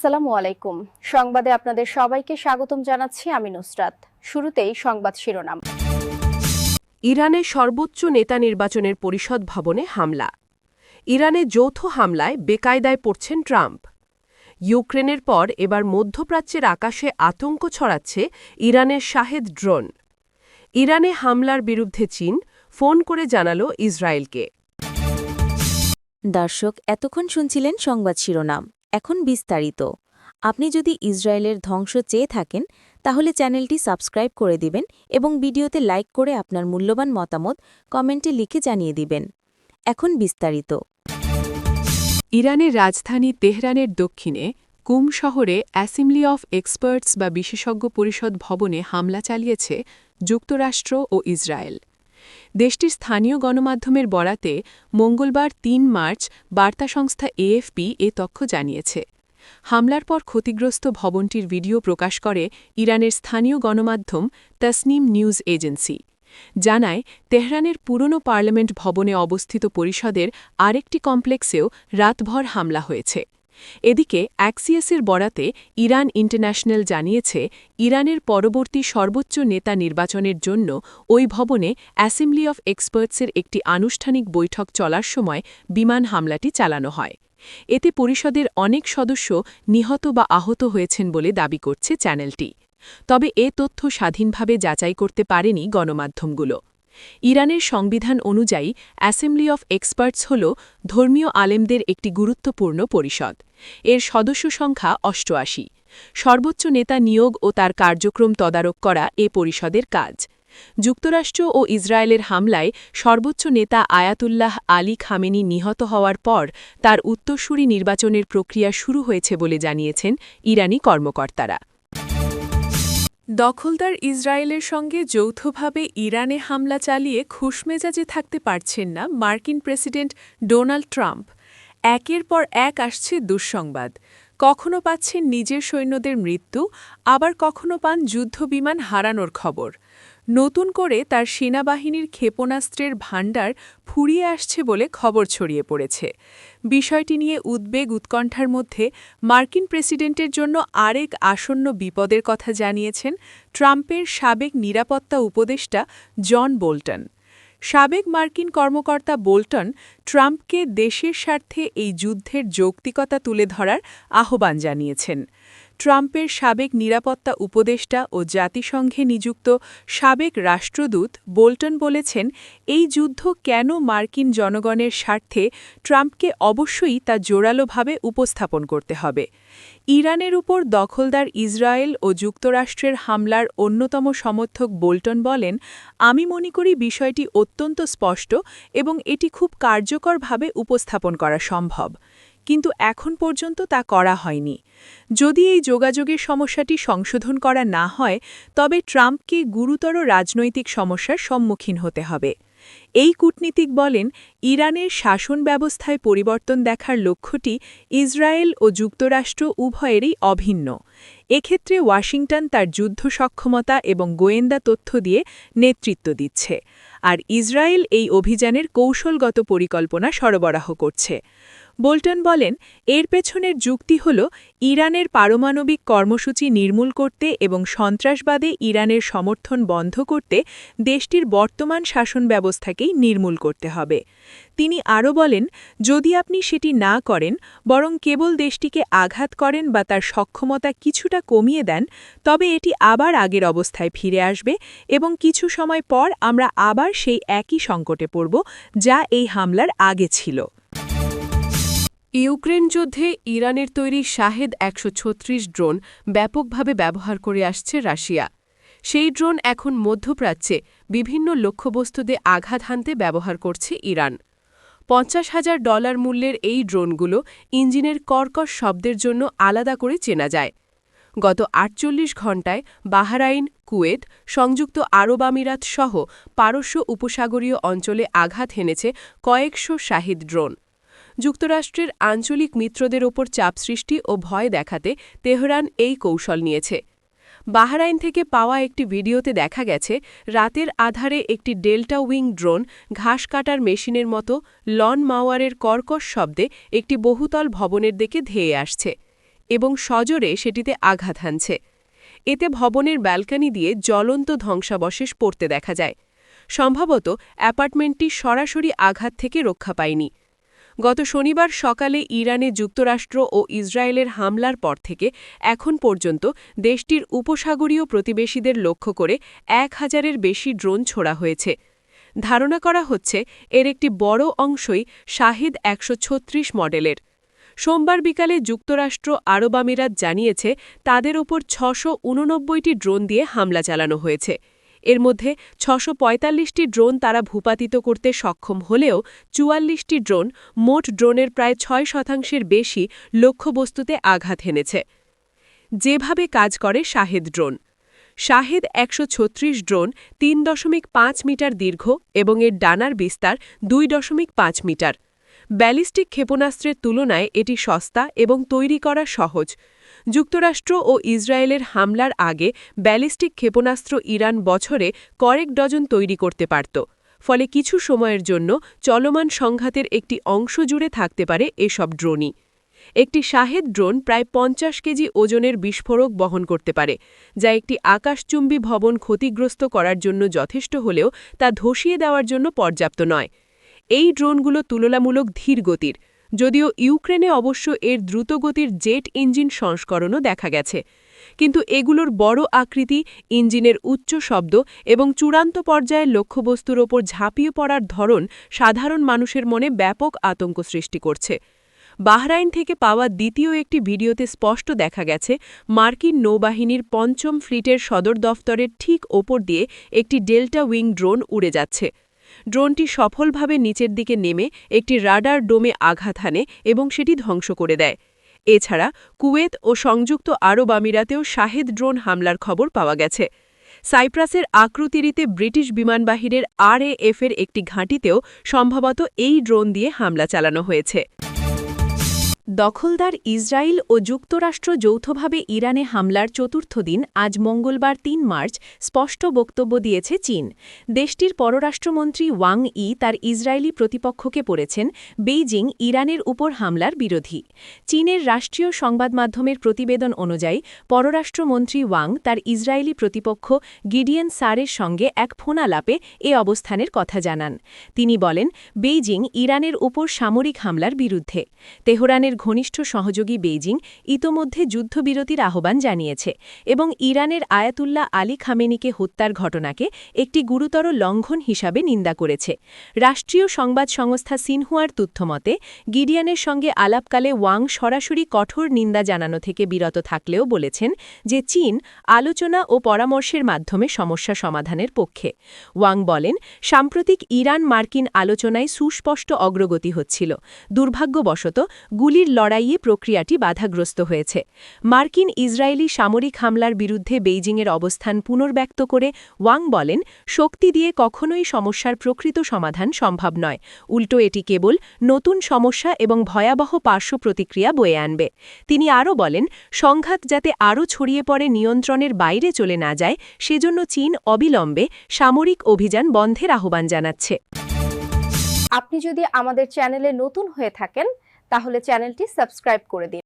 আসসালামু আলাইকুম। সংবাদে আপনাদের সবাইকে স্বাগতম জানাচ্ছি আমি নুসরাত। শুরুতেই সংবাদ শিরোনাম। ইরানের সর্বোচ্চ নেতা নির্বাচনের পরিষদ ভবনে হামলা। ইরানে যৌথ হামলায় বেকায়দায় পড়ছেন ট্রাম্প। ইউক্রেনের পর এবার মধ্যপ্রাচ্যের আকাশে আতঙ্ক ছড়াচ্ছে ইরানের শাহেদ ড্রোন। ইরানে হামলার বিরুদ্ধে চীন ফোন করে জানাল ইসরায়েলকে। দর্শক, এতক্ষণ শুনছিলেন সংবাদ শিরোনাম। এখন বিস্তারিত। আপনি যদি ইসরায়েলের ধ্বংস চেয়ে থাকেন তাহলে চ্যানেলটি সাবস্ক্রাইব করে দিবেন এবং ভিডিওতে লাইক করে আপনার মূল্যবান মতামত কমেন্টে লিখে জানিয়ে দিবেন। এখন বিস্তারিত। ইরানের রাজধানী তেহরানের দক্ষিণে কুম শহরে অ্যাসেম্বলি অফ এক্সপার্টস বা বিশেষজ্ঞ পরিষদ ভবনে হামলা চালিয়েছে যুক্তরাষ্ট্র ও ইসরায়েল। দেশটির স্থানীয় গণমাধ্যমের বরাতে মঙ্গলবার ৩ মার্চ বার্তা সংস্থা এএফপি এ তথ্য জানিয়েছে। হামলার পর ক্ষতিগ্রস্ত ভবনটির ভিডিও প্রকাশ করে ইরানের স্থানীয় গণমাধ্যম তসনিম নিউজ এজেন্সি। জানায়, তেহরানের পুরনো পার্লামেন্ট ভবনে অবস্থিত পরিষদের আরেকটি কমপ্লেক্সেও রাতভর হামলা হয়েছে। এদিকে অ্যাক্সিয়াসের বরাতে ইরান ইন্টারন্যাশনাল জানিয়েছে, ইরানের পরবর্তী সর্বোচ্চ নেতা নির্বাচনের জন্য ওই ভবনে অ্যাসেম্বলি অফ এক্সপার্টসের একটি আনুষ্ঠানিক বৈঠক চলার সময় বিমান হামলাটি চালানো হয়। এতে পরিষদের অনেক সদস্য নিহত বা আহত হয়েছেন বলে দাবি করছে চ্যানেলটি। তবে এ তথ্য স্বাধীনভাবে যাচাই করতে পারেনি গণমাধ্যমগুলো। ইরানের সংবিধান অনুযায়ী অ্যাসেম্বলি অফ এক্সপার্টস হল ধর্মীয় আলেমদের একটি গুরুত্বপূর্ণ পরিষদ। এর সদস্য সংখ্যা ৮৮। সর্বোচ্চ নেতা নিয়োগ ও তার কার্যক্রম তদারক করা এ পরিষদের কাজ। যুক্তরাষ্ট্র ও ইসরায়েলের হামলায় সর্বোচ্চ নেতা আয়াতুল্লাহ আলী খামেনি নিহত হওয়ার পর তার উত্তরসূরি নির্বাচনের প্রক্রিয়া শুরু হয়েছে বলে জানিয়েছেন ইরানি কর্মকর্তারা। দখলদার ইসরায়েলের সঙ্গে যৌথভাবে ইরানে হামলা চালিয়ে খুশমেজাজে থাকতে পারছেন না মার্কিন প্রেসিডেন্ট ডোনাল্ড ট্রাম্প। একের পর এক আসছে দুঃসংবাদ। কখনো পাচ্ছেন নিজের সৈন্যদের মৃত্যু, আবার কখনো পান যুদ্ধবিমান হারানোর খবর। নতুন করে তার সেনাবাহিনীর ক্ষেপণাস্ত্রের ভাণ্ডার ফুরিয়ে আসছে বলে খবর ছড়িয়ে পড়েছে। বিষয়টি নিয়ে উদ্বেগ উৎকণ্ঠার মধ্যে মার্কিন প্রেসিডেন্টের জন্য আরেক আসন্ন বিপদের কথা জানিয়েছেন ট্রাম্পের সাবেক নিরাপত্তা উপদেষ্টা জন বোল্টন। সাবেক মার্কিন কর্মকর্তা বোল্টন ট্রাম্পকে দেশের স্বার্থে এই যুদ্ধের যৌক্তিকতা তুলে ধরার আহ্বান জানিয়েছেন। ট্রাম্পের সাবেক নিরাপত্তা উপদেষ্টা ও জাতিসংঘে নিযুক্ত সাবেক রাষ্ট্রদূত বোল্টন বলেছেন, এই যুদ্ধ কেন মার্কিন জনগণের স্বার্থে ট্রাম্পকে অবশ্যই তা জোরালোভাবে উপস্থাপন করতে হবে। ইরানের উপর দখলদার ইসরায়েল ও যুক্তরাষ্ট্রের হামলার অন্যতম সমর্থক বোল্টন বলেন, আমি মনে করি বিষয়টি অত্যন্ত স্পষ্ট এবং এটি খুব কার্যকরভাবে উপস্থাপন করা সম্ভব। কিন্তু এখন পর্যন্ত তা করা হয়নি। যদি এই যোগাযোগের সমস্যাটি সংশোধন করা না হয়, তবে ট্রাম্পকে গুরুতর রাজনৈতিক সমস্যার সম্মুখীন হতে হবে। এই কূটনীতিক বলেন, ইরানের শাসন ব্যবস্থায় পরিবর্তন দেখার লক্ষ্যটি ইসরায়েল ও যুক্তরাষ্ট্র উভয়েরই অভিন্ন। এক্ষেত্রে ওয়াশিংটন তার যুদ্ধ সক্ষমতা এবং গোয়েন্দা তথ্য দিয়ে নেতৃত্ব দিচ্ছে, আর ইসরায়েল এই অভিযানের কৌশলগত পরিকল্পনা সরবরাহ করছে। বোল্টন বলেন, এর পেছনের যুক্তি হল ইরানের পারমাণবিক কর্মসূচি নির্মূল করতে এবং সন্ত্রাসবাদে ইরানের সমর্থন বন্ধ করতে দেশটির বর্তমান শাসন ব্যবস্থাকেই নির্মূল করতে হবে। তিনি আরও বলেন, যদি আপনি সেটি না করেন, বরং কেবল দেশটিকে আঘাত করেন বা তার সক্ষমতা কিছুটা কমিয়ে দেন, তবে এটি আবার আগের অবস্থায় ফিরে আসবে এবং কিছু সময় পর আমরা আবার সেই একই সংকটে পড়ব যা এই হামলার আগে ছিল। ইউক্রেন যুদ্ধে ইরানের তৈরি শাহেদ ১৩৬ ড্রোন ব্যাপকভাবে ব্যবহার করে আসছে রাশিয়া। সেই ড্রোন এখন মধ্যপ্রাচ্যে বিভিন্ন লক্ষ্যবস্তুতে আঘাত হানতে ব্যবহার করছে ইরান। $৫০,০০০ মূল্যের এই ড্রোনগুলো ইঞ্জিনের কর্কশ শব্দের জন্য আলাদা করে চেনা যায়। গত ৪৮ ঘণ্টায় বাহরাইন, কুয়েত, সংযুক্ত আরব আমিরাত সহ পারস্য উপসাগরীয় অঞ্চলে আঘাত হেনেছে কয়েকশো শাহিদ ড্রোন। যুক্তরাষ্ট্রের আঞ্চলিক মিত্রদের ওপর চাপ সৃষ্টি ও ভয় দেখাতে তেহরান এই কৌশল নিয়েছে। বাহরাইন থেকে পাওয়া একটি ভিডিওতে দেখা গেছে, রাতের আধারে একটি ডেল্টা উইং ড্রোন ঘাস কাটার মেশিনের মতো লন মাওয়ারের কর্কশ শব্দে একটি বহুতল ভবনের দিকে ধেয়ে আসছে। এবং সজোরে সেটিতে আঘাত হানছে। এতে ভবনের ব্যালকনি দিয়ে জ্বলন্ত ধ্বংসাবশেষ পড়তে দেখা যায়। সম্ভবত অ্যাপার্টমেন্টটি সরাসরি আঘাত থেকে রক্ষা পায়নি। গত শনিবার সকালে ইরানে যুক্তরাষ্ট্র ও ইসরায়েলের হামলার পর থেকে এখন পর্যন্ত দেশটির উপসাগরীয় প্রতিবেশীদের লক্ষ্য করে 1000-এর বেশি ড্রোন ছোড়া হয়েছে। ধারণা করা হচ্ছে এর একটি বড় অংশই শাহিদ 136 মডেলের। সোমবার বিকালে যুক্তরাষ্ট্র আরব আমিরাত জানিয়েছে তাদের ওপর 689টি ড্রোন দিয়ে হামলা চালানো হয়েছে। এর মধ্যে 645টি ড্রোন তারা ভূপাতিত করতে সক্ষম হলেও 44টি ড্রোন, মোট ড্রোনের প্রায় 6% বেশি লক্ষ্যবস্তুতে আঘাত হেনেছে। যেভাবে কাজ করে Shahed drone. Shahed 136 drone 3.5 metre দীর্ঘ এবং এর ডানার বিস্তার 2.5 মিটার। ব্যালিস্টিক ক্ষেপণাস্ত্রের তুলনায় এটি সস্তা এবং তৈরি করা সহজ। যুক্তরাষ্ট্র ও ইসরায়েলের হামলার আগে ব্যালিস্টিক ক্ষেপণাস্ত্র ইরান বছরে কয়েক ডজন তৈরি করতে পারত। ফলে কিছু সময়ের জন্য চলমান সংঘাতের একটি অংশ জুড়ে থাকতে পারে এসব ড্রোনই। একটি শাহেদ ড্রোন প্রায় 50 কেজি ওজনের বিস্ফোরক বহন করতে পারে, যা একটি আকাশচুম্বী ভবন ক্ষতিগ্রস্ত করার জন্য যথেষ্ট হলেও তা ধসিয়ে দেওয়ার জন্য পর্যাপ্ত নয়। এই ড্রোনগুলো তুলনামূলক ধীর গতির, যদিও ইউক্রেনে অবশ্য এর দ্রুতগতির জেট ইঞ্জিন সংস্করণও দেখা গেছে। কিন্তু এগুলোর বড় আকৃতি, ইঞ্জিনের উচ্চ শব্দ এবং চূড়ান্ত পর্যায়ের লক্ষ্যবস্তুর ওপর ঝাঁপিয়ে পড়ার ধরন সাধারণ মানুষের মনে ব্যাপক আতঙ্ক সৃষ্টি করছে। বাহরাইন থেকে পাওয়া দ্বিতীয় একটি ভিডিওতে স্পষ্ট দেখা গেছে মার্কিন নৌবাহিনীর 5ম ফ্লিটের সদর দফতরের ঠিক ওপর দিয়ে একটি ডেল্টা উইং ড্রোন উড়ে যাচ্ছে। ড্রোনটি সফলভাবে নিচের দিকে নেমে একটি রাডার ডোমে আঘাত হানে এবং সেটি ধ্বংস করে দেয়। এছাড়া কুয়েত ও সংযুক্ত আরব আমিরাতেও শাহেদ ড্রোন হামলার খবর পাওয়া গেছে। সাইপ্রাসের আক্রুতিরিতে ব্রিটিশ বিমানবাহিনীর RAF-এর একটি ঘাঁটিতেও সম্ভবত এই ড্রোন দিয়ে হামলা চালানো হয়েছে। দখলদার ইসরায়েল ও যুক্তরাষ্ট্র যৌথভাবে ইরানে হামলার চতুর্থ দিন আজ মঙ্গলবার ৩ মার্চ স্পষ্ট বক্তব্য দিয়েছে চীন। দেশটির পররাষ্ট্রমন্ত্রী ওয়াং ই তার ইসরায়েলি প্রতিপক্ষকে বলেছেন বেইজিং ইরানের উপর হামলার বিরোধী। চীনের রাষ্ট্রীয় সংবাদ মাধ্যমের প্রতিবেদন অনুযায়ী পররাষ্ট্রমন্ত্রী ওয়াং তার ইসরায়েলি প্রতিপক্ষ গিডিয়ন সারের সঙ্গে এক ফোনালাপে এ অবস্থানের কথা জানান। তিনি বলেন বেইজিং ইরানের উপর সামরিক হামলার বিরুদ্ধে। তেহরানের ঘনিষ্ঠ সহযোগী বেইজিং ইতোমধ্যে যুদ্ধবিরতির আহ্বান জানিয়েছে এবং ইরানের আয়াতুল্লাহ আলী খামেনিকে হত্যার ঘটনাকে একটি গুরুতর লঙ্ঘন হিসাবে নিন্দা করেছে। রাষ্ট্রীয় সংবাদ সংস্থা সিনহুয়ার তথ্যমতে গিডিয়নের সঙ্গে আলাপকালে ওয়াং সরাসরি কঠোর নিন্দা জানানো থেকে বিরত থাকলেও বলেছেন যে চীন আলোচনা ও পরামর্শের মাধ্যমে সমস্যা সমাধানের পক্ষে। ওয়াং বলেন সাম্প্রতিক ইরান মার্কিন আলোচনায় সুস্পষ্ট অগ্রগতি হচ্ছিল। দুর্ভাগ্যবশত গুলির লড়াইয়ে প্রক্রিয়াটি বাধাগ্রস্ত হয়েছে। মার্কিন ইসরায়েলি সামরিক হামলার বিরুদ্ধে বেইজিংয়ের অবস্থান পুনর্ব্যক্ত করে ওয়াং বলেন শক্তি দিয়ে কখনোই সমস্যার প্রকৃত সমাধান সম্ভব নয়, উল্টো এটি কেবল নতুন সমস্যা এবং ভয়াবহ পার্শ্ব প্রতিক্রিয়া বয়ে আনবে। তিনি আরও বলেন সংঘাত যাতে আরও ছড়িয়ে পড়ে নিয়ন্ত্রণের বাইরে চলে না যায় সেজন্য চীন অবিলম্বে সামরিক অভিযান বন্ধের আহ্বান জানাচ্ছে। আপনি যদি আমাদের চ্যানেলে নতুন হয়ে থাকেন তাহলে চ্যানেলটি সাবস্ক্রাইব করে দিন।